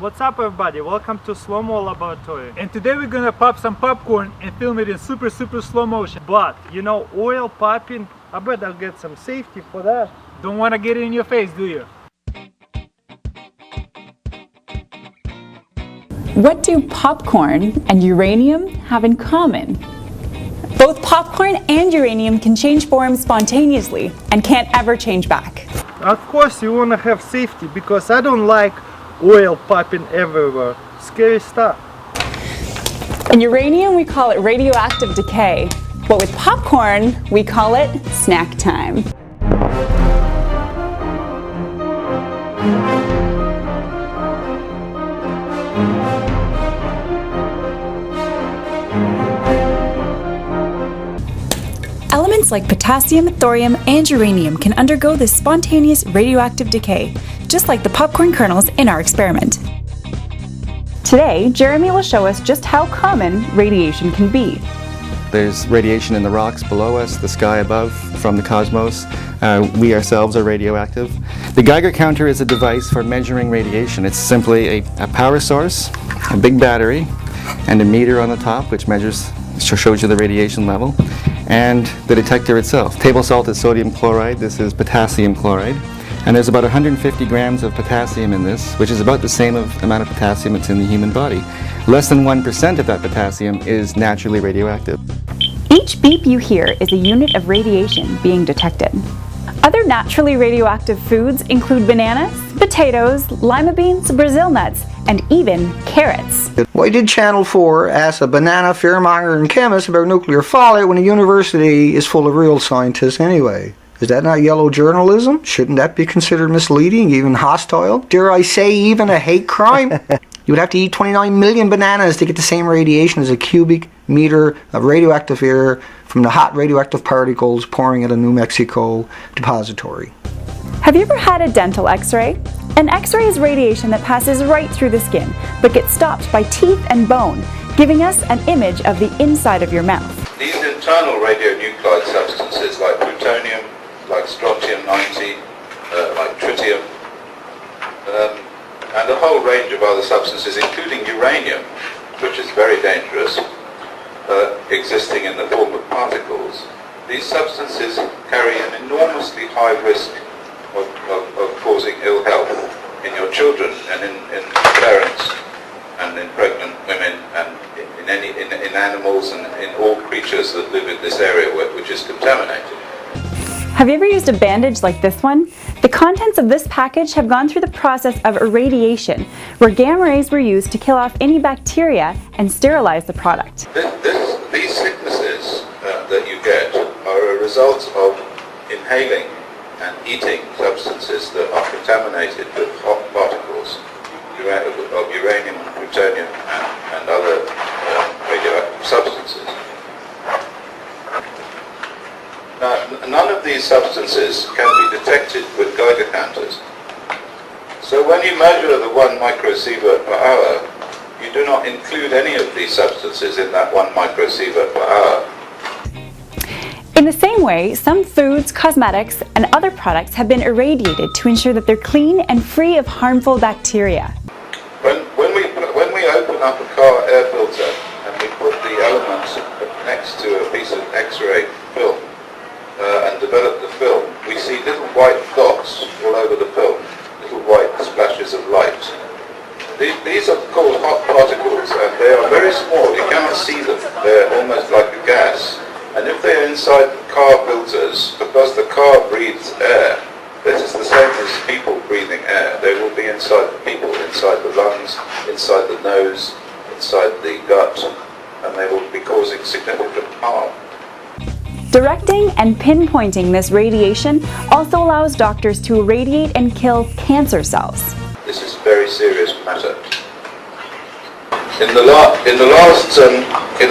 What's up everybody, welcome to Slow Mo Laboratory. And today we're gonna pop some popcorn and film it in super slow motion. But, you know, oil popping, I better get some safety for that. Don't wanna get it in your face, do you? What do popcorn and uranium have in common? Both popcorn and uranium can change form spontaneously and can't ever change back. Of course you wanna have safety because I don't like oil popping everywhere. Scary stuff. In uranium we call it radioactive decay, but with popcorn we call it snack time. Elements like potassium, thorium, and uranium can undergo this spontaneous radioactive decay, just like the popcorn kernels in our experiment. Today, Jeremy will show us just how common radiation can be. There's radiation in the rocks below us, the sky above, from the cosmos. We ourselves are radioactive. The Geiger counter is a device for measuring radiation. It's simply a power source, a big battery, and a meter on the top which shows you the radiation level, and the detector itself. Table salt is sodium chloride, this is potassium chloride, and there's about 150 grams of potassium in this, which is about the same amount of potassium that's in the human body. Less than 1% of that potassium is naturally radioactive. Each beep you hear is a unit of radiation being detected. Other naturally radioactive foods include bananas, potatoes, lima beans, Brazil nuts, and even carrots. Why did Channel 4 ask a banana fearmonger and chemist about nuclear fallout when a university is full of real scientists anyway? Is that not yellow journalism? Shouldn't that be considered misleading, even hostile? Dare I say, even a hate crime? You would have to eat 29 million bananas to get the same radiation as a cubic meter of radioactive air from the hot radioactive particles pouring at a New Mexico depository. Have you ever had a dental x-ray? An x-ray is radiation that passes right through the skin, but gets stopped by teeth and bone, giving us an image of the inside of your mouth. These internal radionuclide substances like plutonium, like strontium-90, like tritium, and a whole range of other substances, including uranium, which is very dangerous, existing in the form of particles. These substances carry an enormously high risk of causing ill health in your children and in parents and in pregnant women and in animals and in all creatures that live in this area which is contaminated. Have you ever used a bandage like this one? The contents of this package have gone through the process of irradiation, where gamma rays were used to kill off any bacteria and sterilize the product. These sicknesses that you get are a result of inhaling and eating substances that are contaminated with hot particles of uranium, plutonium, and other radioactive substances. Now, none of these substances can be detected with Geiger counters. So when you measure the 1 microsievert per hour, you do not include any of these substances in that 1 microsievert per hour. In the same way, some foods, cosmetics, and other products have been irradiated to ensure that they're clean and free of harmful bacteria. When we open up a car air filter and we put the element next to a piece of X-ray film and develop the film, we see little white dots all over the film, little white splashes of light. These are called hot particles, and they are very small. You cannot see them. They're almost like a gas. And if they're inside the car filters, because the car breathes air, this is the same as people breathing air. They will be inside the people, inside the lungs, inside the nose, inside the gut, and they will be causing significant harm. Directing and pinpointing this radiation also allows doctors to irradiate and kill cancer cells. This is a very serious matter. In the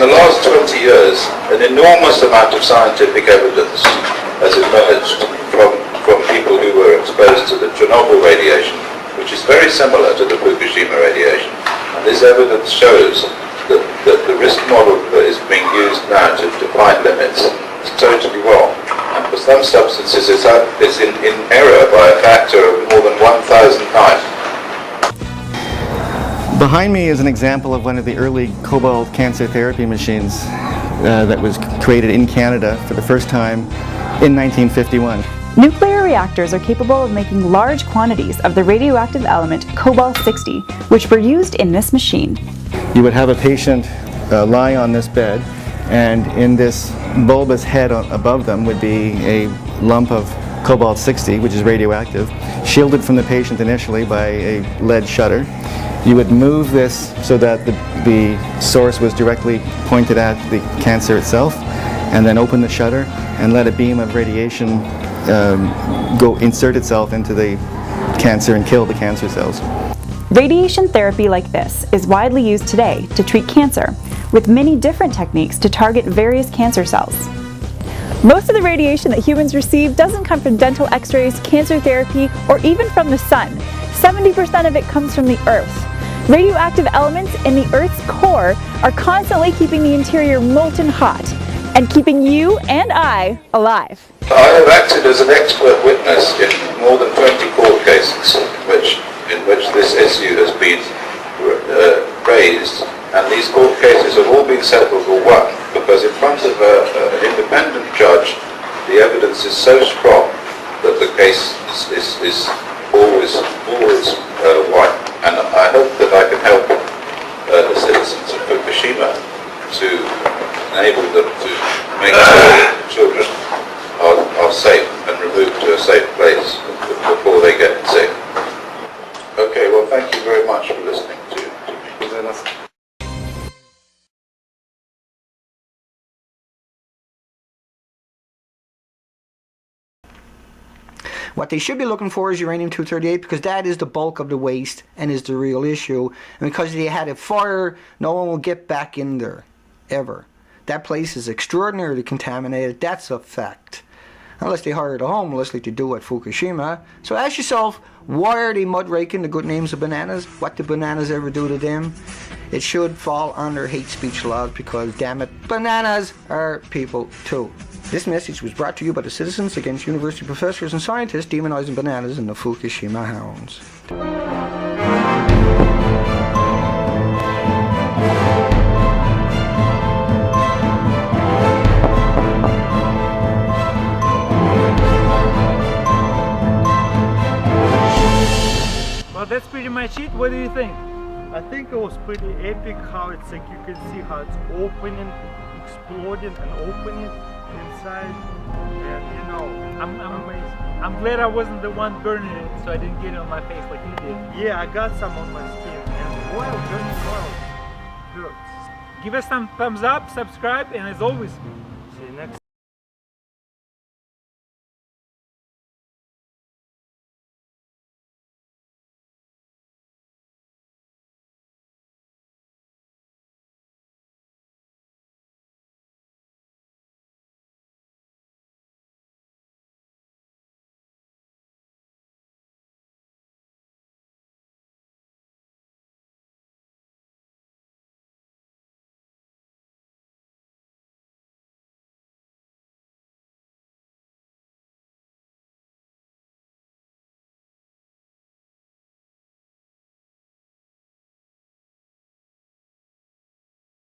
last 20 years, an enormous amount of scientific evidence has emerged from people who were exposed to the Chernobyl radiation, which is very similar to the Fukushima radiation. And this evidence shows that the risk model that is being used now to define limits is totally wrong. And for some substances, it's in error by a factor of more than 1,000 times. Behind me is an example of one of the early cobalt cancer therapy machines that was created in Canada for the first time in 1951. Nuclear reactors are capable of making large quantities of the radioactive element cobalt-60, which were used in this machine. You would have a patient lie on this bed, and in this bulbous head above them would be a lump of cobalt-60, which is radioactive, shielded from the patient initially by a lead shutter. You would move this so that the source was directly pointed at the cancer itself, and then open the shutter and let a beam of radiation insert itself into the cancer and kill the cancer cells. Radiation therapy like this is widely used today to treat cancer, with many different techniques to target various cancer cells. Most of the radiation that humans receive doesn't come from dental x-rays, cancer therapy, or even from the sun. 70% of it comes from the Earth. Radioactive elements in the Earth's core are constantly keeping the interior molten hot and keeping you and I alive. I have acted as an expert witness in more than 20 court cases in which this issue has been raised, and these court cases have all been settled or won because in front of an independent judge the evidence is so strong that the case is always won. And I hope that I can help the citizens of Fukushima to enable them to make sure that children are safe and removed to a safe place before they get sick. Okay, well, thank you very much for listening to me. What they should be looking for is uranium-238, because that is the bulk of the waste and is the real issue. And because they had a fire, no one will get back in there, ever. That place is extraordinarily contaminated, that's a fact. Unless they hire the homeless like they do at Fukushima. So ask yourself, why are they mudraking the good names of bananas? What did bananas ever do to them? It should fall under hate speech laws because, damn it, bananas are people too. This message was brought to you by the Citizens Against University Professors and Scientists Demonizing Bananas and the Fukushima Hounds. Well, that's pretty much it. What do you think? I think it was pretty epic how it's like you can see how it's opening, exploding and opening inside, and you know, I'm amazing. I'm glad I wasn't the one burning it, so I didn't get it on my face like you did. Yeah, I got some on my skin, and oil, burning oil hurts. Give us some thumbs up, subscribe, and as always, See you next time.